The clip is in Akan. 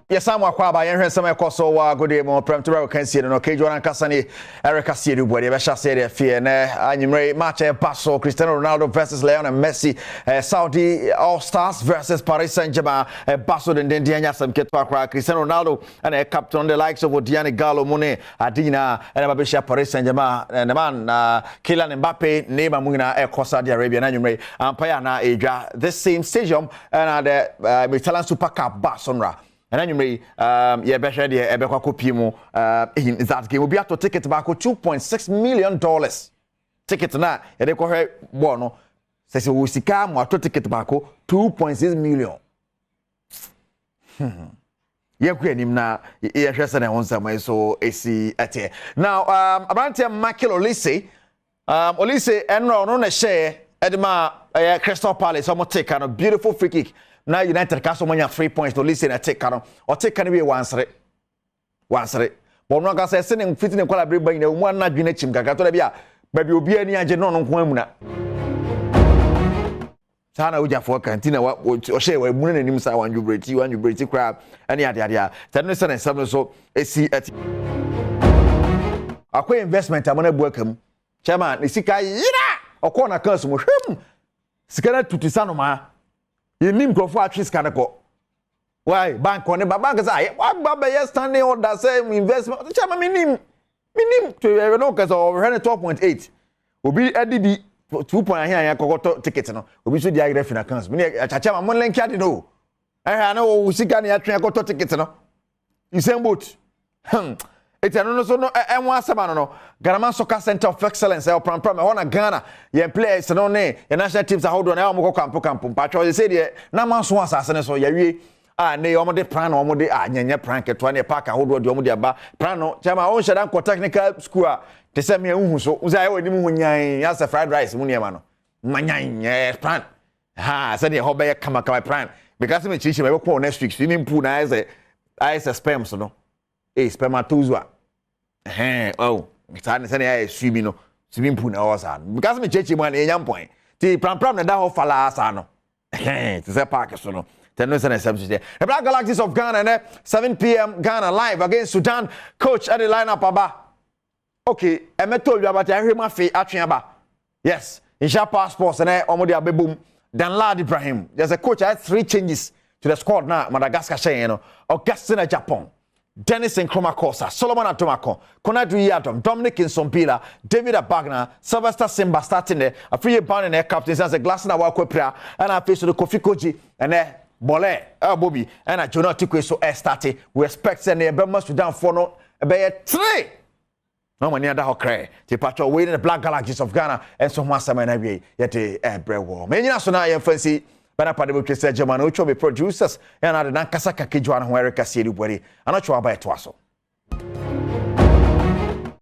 Yes, I'm Wakwaba, and some Koso, good day, more Premtobre Kasee, no Kajuan Kasee, Kasee, Buddy, Besha said, Fear, and match a Paso, Cristiano Ronaldo versus Lionel Messi, Saudi All Stars versus Paris Saint-Germain, Basso and Diana, some Ketwa, Cristiano Ronaldo, and a captain the likes of Diana Gallo, Monet, Adina, and Abisha Paris Saint-Germain, and the man, Kylian Mbappe, Neymar Muna, Saudi Arabia, and Payana, Aja, this same stadium, and the Italian Super Cup, Bassonra. And anyway, yeah, better the Ebeko Pimo in that game will be to ticket back $2.6 million. Ticket na, and they call her one. Says we see come to ticket back $2.6 million. Yeah, him na yeah, just an answer so AC at here. Now, about Michael Olise, and no share Edma Crystal Palace, almost take a beautiful free kick. Now United Castle manya 3 points to listen and take canon or take can be once. But no gas sending fitting and collaborate in one not unit chim Gatoria, but you'll be any agent on Quemuna. Sana Uja for Cantina or share where Moon and himself and you break crab and yada. Tennyson and some so a see at a quick investment. I'm gonna welcome Chairman Nisika or corner curse with him. Scanner to Tisanoma. You need to go at least can go. Why? Bank on the bank is I. What yes standing on that same investment? Chama minim to no because over 12.8 will be ADB 2 here and I ticket no. We should diagram in accounts. Me chama mon link ya no. I know we see can ya train go ticket no. You same boat. It's no so no and one sama no. Ghana Soccer Center of Excellence or Pram I Ghana. Ye players no ne. Your national teams are hold on e mo campo. Patro they say the na man so asase so ye wi ne omo de plan omo de nyanya plan keto na park hold on de omo de aba plan no chama on share dan technical school te say me hu so uza ye wani mu nyan as a fried rice mu ne ma no manyan plan ha say the ho be kama plan because me chichi me go next week swimming pool na I say sperm so no spermatozoa oh it's an say swimming pool na osa because me chichi man e point ti pram na da ho fala asa no to say park so no Tennyson and substitute. The Black Galaxies of Ghana 7 p.m. Ghana live against Sudan. Coach at the lineup aba. Okay, I told you about Henry Fee Aba. Yes, in Sharp Passports and Omodi Abeboom. Danlad Ibrahim. There's a coach. I had 3 changes to the squad now. Madagascar Shayeno, Augustina Japan, Dennis Nkrumah, Solomon Atomako, Konadu Adom, Dominic Nsompila, David Abagna, Sylvester Simba starting there. A free band in their captains as a glass in our Kwepra, and I face to the Kofi Koji and there. Bole, Bobby, and I do not take so started. We expect send a Burma Sudan for no a 3. No money at the cry. The patrol waiting the Black Galaxies of Ghana and so much time every yet a bread war. Many national fancy, but I part of the German, which will be producers and other than Kasaka Kijuan, where Kasee, and not sure about it.